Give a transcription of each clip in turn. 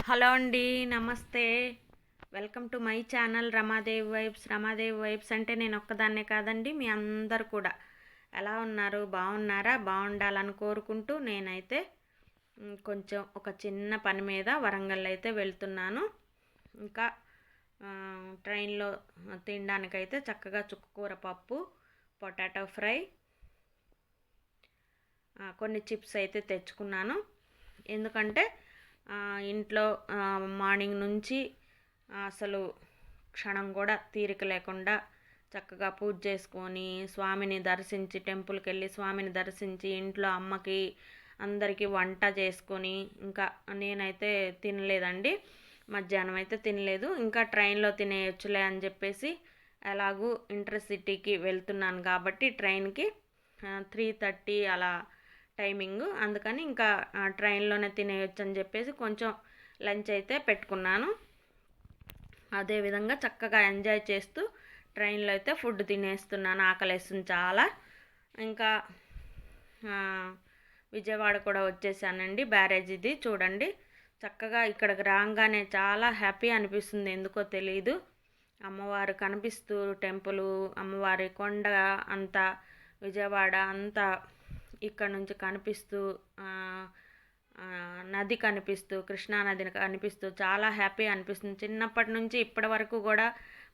Hello అండి, నమస్తే. Welcome to my channel Ramadevi vibes. Ramadevi vibes అంటే నేను ఒక్కదాన్నే కాదండి, మీ అందరు కూడా ఎలా ఉన్నారు? బాగున్నారా? బాగుండాలని కోరుకుంటూ నేనైతే కొంచెం ఒక చిన్న పని మీద వరంగల్ అయితే వెళ్తున్నాను. ఇంకా ట్రైన్లో తినడానికైతే చక్కగా చుక్కకూర పప్పు, పొటాటో ఫ్రై, కొన్ని చిప్స్ అయితే తెచ్చుకున్నాను. ఎందుకంటే ఇంట్లో మార్నింగ్ నుంచి అసలు క్షణం కూడా తీరిక లేకుండా చక్కగా పూజ చేసుకొని స్వామిని దర్శించి, టెంపుల్కి వెళ్ళి స్వామిని దర్శించి, ఇంట్లో అమ్మకి అందరికీ వంట చేసుకొని, ఇంకా నేనైతే తినలేదండి. మధ్యాహ్నం అయితే తినలేదు. ఇంకా ట్రైన్లో తినేయచ్చులే అని చెప్పేసి ఎలాగూ ఇంటర్సిటీకి వెళ్తున్నాను కాబట్టి ట్రైన్కి 3:30 అలా టైమింగ్, అందుకని ఇంకా ట్రైన్లోనే తినేయచ్చు అని చెప్పేసి కొంచెం లంచ్ అయితే పెట్టుకున్నాను. అదేవిధంగా చక్కగా ఎంజాయ్ చేస్తూ ట్రైన్లో అయితే ఫుడ్ తినేస్తున్నాను. ఆకలేస్తుంది చాలా. ఇంకా విజయవాడ కూడా వచ్చేసానండి. బ్యారేజ్ ఇది చూడండి. చక్కగా ఇక్కడికి రాగానే చాలా హ్యాపీ అనిపిస్తుంది, ఎందుకో తెలియదు. అమ్మవారు కనిపిస్తూ, టెంపుల్, అమ్మవారి కొండ అంతా, విజయవాడ అంతా ఇక్కడ నుంచి కనిపిస్తూ, నది కనిపిస్తూ, కృష్ణా నదిని కనిపిస్తూ చాలా హ్యాపీ అనిపిస్తుంది. చిన్నప్పటి నుంచి ఇప్పటి వరకు కూడా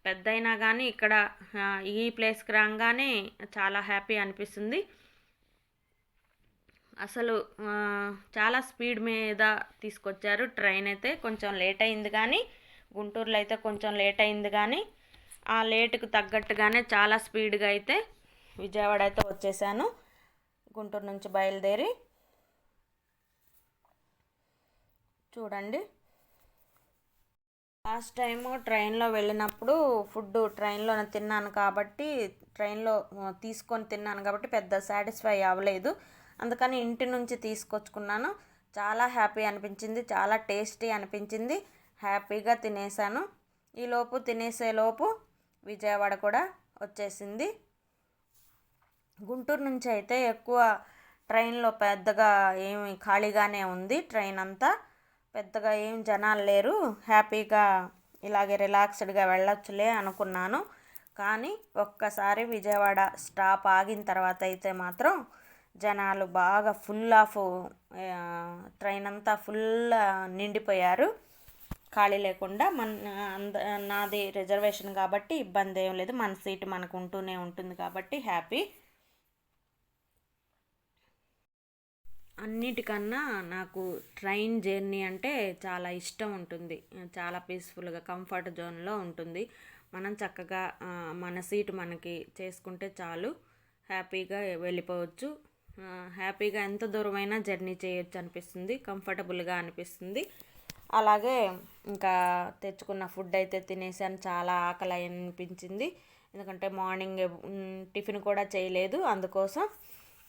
పెద్దయినా కానీ ఇక్కడ ఈ ప్లేస్కి రాగానే చాలా హ్యాపీ అనిపిస్తుంది. అసలు చాలా స్పీడ్ మీద తీసుకొచ్చారు. ట్రైన్ అయితే కొంచెం లేట్ అయింది, కానీ గుంటూరులో అయితే కొంచెం లేట్ అయింది, కానీ ఆ లేటుకు తగ్గట్టుగానే చాలా స్పీడ్గా అయితే విజయవాడ అయితే వచ్చేసాను. గుంటూరు నుంచి బయలుదేరి చూడండి. లాస్ట్ టైము ట్రైన్లో వెళ్ళినప్పుడు ఫుడ్ ట్రైన్లోనే తిన్నాను కాబట్టి, ట్రైన్లో తీసుకొని తిన్నాను కాబట్టి పెద్ద సాటిస్ఫై అవ్వలేదు. అందుకని ఇంటి నుంచి తీసుకొచ్చుకున్నాను. చాలా హ్యాపీ అనిపించింది, చాలా టేస్టీ అనిపించింది. హ్యాపీగా తినేసాను. ఈలోపు తినేసేలోపు విజయవాడ కూడా వచ్చేసింది. గుంటూరు నుంచి అయితే ఎక్కువ ట్రైన్లో పెద్దగా ఏమి ఖాళీగానే ఉంది. ట్రైన్ అంతా పెద్దగా ఏం జనాలు లేరు. హ్యాపీగా ఇలాగే రిలాక్స్డ్గా వెళ్ళొచ్చులే అనుకున్నాను. కానీ ఒక్కసారి విజయవాడ స్టాప్ ఆగిన తర్వాత అయితే మాత్రం జనాలు బాగా ఫుల్ ఆఫ్, ట్రైన్ అంతా ఫుల్ నిండిపోయారు. ఖాళీ లేకుండా నాది రిజర్వేషన్ కాబట్టి ఇబ్బంది ఏం లేదు. మన సీటు మనకు ఉంటూనే ఉంటుంది కాబట్టి హ్యాపీ. అన్నిటికన్నా నాకు ట్రైన్ జర్నీ అంటే చాలా ఇష్టం ఉంటుంది. చాలా పీస్ఫుల్గా కంఫర్ట్ జోన్లో ఉంటుంది. మనం చక్కగా మన సీటు మనకి చేసుకుంటే చాలు, హ్యాపీగా వెళ్ళిపోవచ్చు. హ్యాపీగా ఎంత దూరమైనా జర్నీ చేయొచ్చు అనిపిస్తుంది, కంఫర్టబుల్గా అనిపిస్తుంది. అలాగే ఇంకా తెచ్చుకున్న ఫుడ్ అయితే తినేసాను. చాలా ఆకలి అనిపించింది, ఎందుకంటే మార్నింగ్ టిఫిన్ కూడా చేయలేదు. అందుకోసం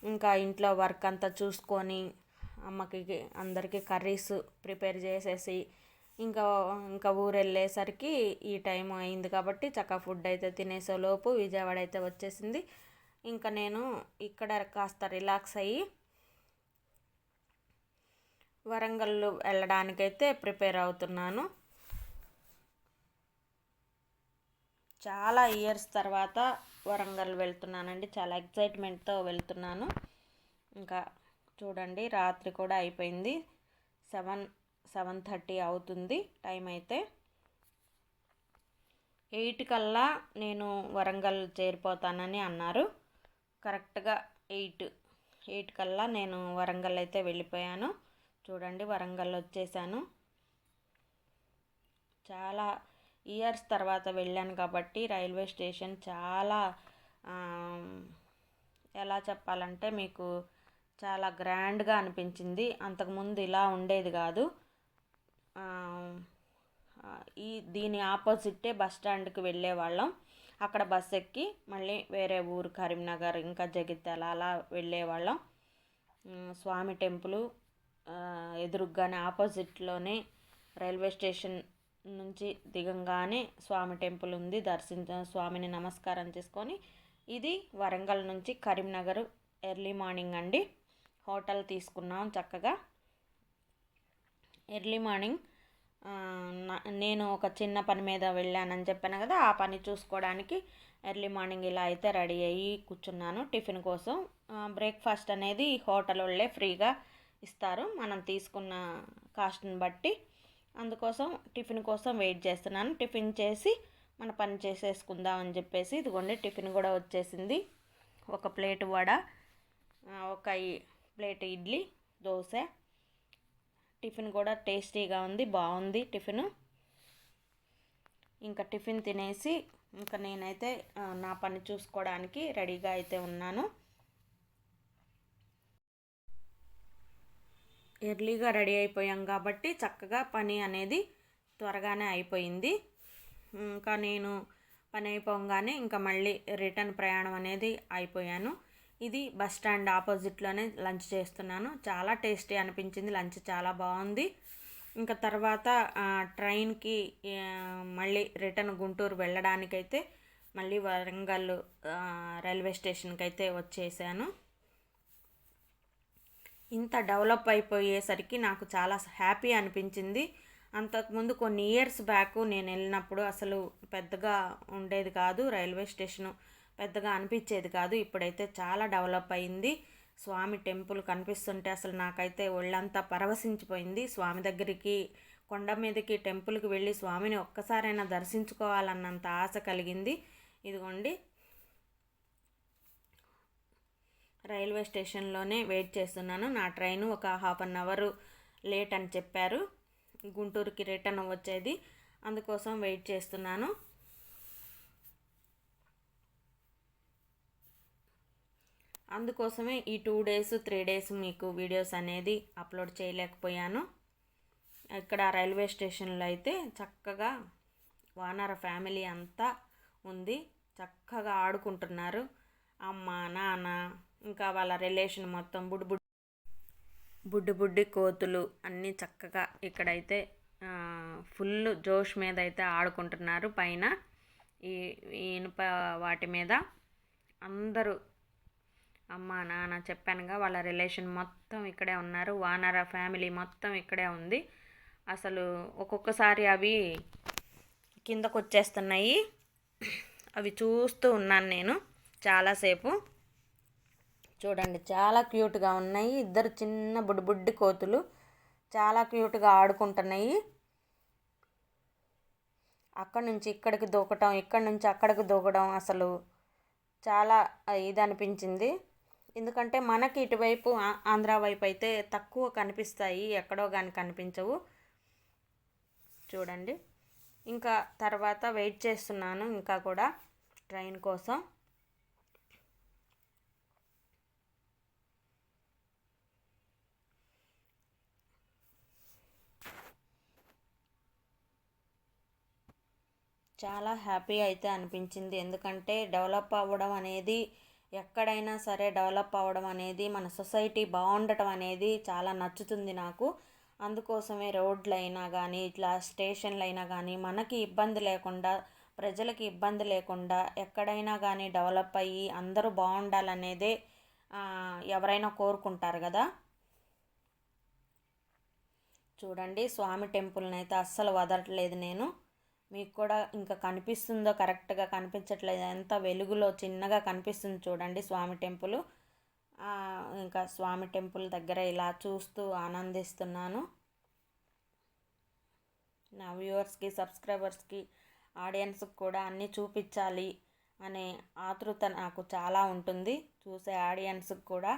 ఇంకా ఇంట్లో వర్క్ అంతా చూసుకొని అమ్మకి అందరికీ కర్రీస్ ప్రిపేర్ చేసేసి ఇంకా ఊరు వెళ్ళేసరికి ఈ టైం అయింది కాబట్టి చక్కగా ఫుడ్ అయితే తినేసేలోపు విజయవాడ అయితే వచ్చేసింది. ఇంకా నేను ఇక్కడ కాస్త రిలాక్స్ అయ్యి వరంగల్ వెళ్ళడానికైతే ప్రిపేర్ అవుతున్నాను. చాలా ఇయర్స్ తర్వాత వరంగల్ వెళ్తున్నానండి. చాలా ఎక్సైట్మెంట్తో వెళ్తున్నాను. ఇంకా చూడండి, రాత్రి కూడా అయిపోయింది. 7:30 అవుతుంది టైం అయితే. 8 కల్లా నేను వరంగల్ చేరిపోతానని అన్నారు. కరెక్ట్గా 8 కల్లా నేను వరంగల్ అయితే వెళ్ళిపోయాను. చూడండి, వరంగల్ వచ్చేసాను. చాలా ఇయర్స్ తర్వాత వెళ్ళాను కాబట్టి రైల్వే స్టేషన్ చాలా ఎలా చెప్పాలంటే మీకు చాలా గ్రాండ్గా అనిపించింది. అంతకుముందు ఇలా ఉండేది కాదు. దీని ఆపోజిట్టే బస్ స్టాండ్కి వెళ్ళేవాళ్ళం. అక్కడ బస్ ఎక్కి మళ్ళీ వేరే ఊరు కరీంనగర్, ఇంకా జగిత్యాల అలా వెళ్ళేవాళ్ళం. స్వామి టెంపుల్ ఎదురుగానే ఆపోజిట్లోనే రైల్వే స్టేషన్ నుంచి దిగంగానే స్వామి టెంపుల్ ఉంది. స్వామిని నమస్కారం చేసుకొని ఇది వరంగల్ నుంచి కరీంనగర్ ఎర్లీ మార్నింగ్ అండి. హోటల్ తీసుకున్నాం చక్కగా. ఎర్లీ మార్నింగ్ నేను ఒక చిన్న పని మీద వెళ్ళానని చెప్పాను కదా, ఆ పని చూసుకోవడానికి ఎర్లీ మార్నింగ్ ఇలా అయితే రెడీ అయ్యి కూర్చున్నాను టిఫిన్ కోసం. బ్రేక్ఫాస్ట్ అనేది హోటల్ వాళ్ళే ఫ్రీగా ఇస్తారు మనం తీసుకున్న కాస్ట్ని బట్టి. అందుకోసం టిఫిన్ కోసం వెయిట్ చేస్తున్నాను. టిఫిన్ చేసి మన పని చేసేసుకుందాం అని చెప్పేసి ఇదిగోండి టిఫిన్ కూడా వచ్చేసింది. ఒక ప్లేట్ వడ, ఒక ప్లేట్ ఇడ్లీ, దోశ. టిఫిన్ కూడా టేస్టీగా ఉంది, బాగుంది టిఫిన్. ఇంకా టిఫిన్ తినేసి ఇంకా నేనైతే నా పని చూసుకోవడానికి రెడీగా అయితే ఉన్నాను. ఎర్లీగా రెడీ అయిపోయాం కాబట్టి చక్కగా పని అనేది త్వరగానే అయిపోయింది. ఇంకా నేను పని అయిపోగానే ఇంకా మళ్ళీ రిటర్న్ ప్రయాణం అనేది అయిపోయాను. ఇది బస్ స్టాండ్ ఆపోజిట్లోనే లంచ్ చేస్తున్నాను. చాలా టేస్టీ అనిపించింది, లంచ్ చాలా బాగుంది. ఇంకా తర్వాత ట్రైన్కి మళ్ళీ రిటర్న్ గుంటూరు వెళ్ళడానికైతే మళ్ళీ వరంగల్ రైల్వే స్టేషన్కి అయితే వచ్చేసాను. ఇంత డెవలప్ అయిపోయేసరికి నాకు చాలా హ్యాపీ అనిపించింది. అంతకుముందు కొన్ని ఇయర్స్ బ్యాక్ నేను వెళ్ళినప్పుడు అసలు పెద్దగా ఉండేది కాదు, రైల్వే స్టేషను పెద్దగా అనిపించేది కాదు. ఇప్పుడైతే చాలా డెవలప్ అయింది. స్వామి టెంపుల్ కనిపిస్తుంటే అసలు నాకైతే ఒళ్ళంతా పరవశించిపోయింది. స్వామి దగ్గరికి, కొండ మీదకి టెంపుల్కి వెళ్ళి స్వామిని ఒక్కసారైనా దర్శించుకోవాలన్నంత ఆశ కలిగింది. ఇదిగోండి రైల్వే స్టేషన్లోనే వెయిట్ చేస్తున్నాను. నా ట్రైను ఒక 1/2 అవర్ లేట్ అని చెప్పారు, గుంటూరుకి రిటర్న్ వచ్చేది. అందుకోసం వెయిట్ చేస్తున్నాను. అందుకోసమే ఈ 2 days 3 days మీకు వీడియోస్ అనేది అప్లోడ్ చేయలేకపోయాను. ఇక్కడ రైల్వే స్టేషన్లో అయితే చక్కగా వానర ఫ్యామిలీ అంతా ఉంది, చక్కగా ఆడుకుంటున్నారు. అమ్మ, నాన్న, ఇంకా వాళ్ళ రిలేషన్ మొత్తం బుడ్డి కోతులు అన్నీ చక్కగా ఇక్కడైతే ఫుల్ జోష్ మీద అయితే ఆడుకుంటున్నారు. పైన ఈ ఇనుప వాటి మీద అందరూ అమ్మ, నాన్న చెప్పానుగా, వాళ్ళ రిలేషన్ మొత్తం ఇక్కడే ఉన్నారు. వానర ఫ్యామిలీ మొత్తం ఇక్కడే ఉంది. అసలు ఒక్కొక్కసారి అవి కిందకు వచ్చేస్తున్నాయి, అవి చూస్తూ ఉన్నాను నేను చాలాసేపు. చూడండి చాలా క్యూట్గా ఉన్నాయి. ఇద్దరు చిన్న బుడ్డి కోతులు చాలా క్యూట్గా ఆడుకుంటున్నాయి. అక్కడి నుంచి ఇక్కడికి దూకటం, ఇక్కడి నుంచి అక్కడికి దూకడం అసలు చాలా ఇది అనిపించింది. ఎందుకంటే మనకి ఇటువైపు ఆంధ్ర వైపు అయితే తక్కువ కనిపిస్తాయి, ఎక్కడో కానీ కనిపించవు. చూడండి ఇంకా తర్వాత వెయిట్ చేస్తున్నాను ఇంకా కూడా ట్రైన్ కోసం. చాలా హ్యాపీ అయితే అనిపించింది. ఎందుకంటే డెవలప్ అవ్వడం అనేది, ఎక్కడైనా సరే డెవలప్ అవ్వడం అనేది, మన సొసైటీ బాగుండటం అనేది చాలా నచ్చుతుంది నాకు. అందుకోసమే రోడ్లు అయినా కానీ, ఇట్లా స్టేషన్లు అయినా కానీ మనకి ఇబ్బంది లేకుండా, ప్రజలకి ఇబ్బంది లేకుండా ఎక్కడైనా కానీ డెవలప్ అయ్యి అందరూ బాగుండాలనేదే ఎవరైనా కోరుకుంటారు కదా. చూడండి స్వామి టెంపుల్ని అయితే అస్సలు వదలట్లేదు నేను. మీకు కూడా ఇంకా కనిపిస్తుందో, కరెక్ట్గా కనిపించట్లేదు, ఎంత వెలుగులో చిన్నగా కనిపిస్తుంది చూడండి స్వామి టెంపుల్. ఇంకా స్వామి టెంపుల్ దగ్గర ఇలా చూస్తూ ఆనందిస్తున్నాను. నా వ్యూవర్స్కి, సబ్స్క్రైబర్స్కి, ఆడియన్స్కి కూడా అన్నీ చూపించాలి అనే ఆతృత నాకు చాలా ఉంటుంది, చూసే ఆడియన్స్కి కూడా.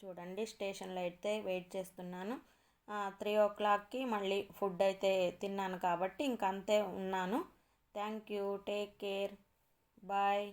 చూడండి స్టేషన్లో అయితే వెయిట్ చేస్తున్నాను. 3 o'clockకి మళ్ళీ ఫుడ్ అయితే తిన్నాను కాబట్టి ఇంకంతే ఉన్నాను. Thank you, take care, bye.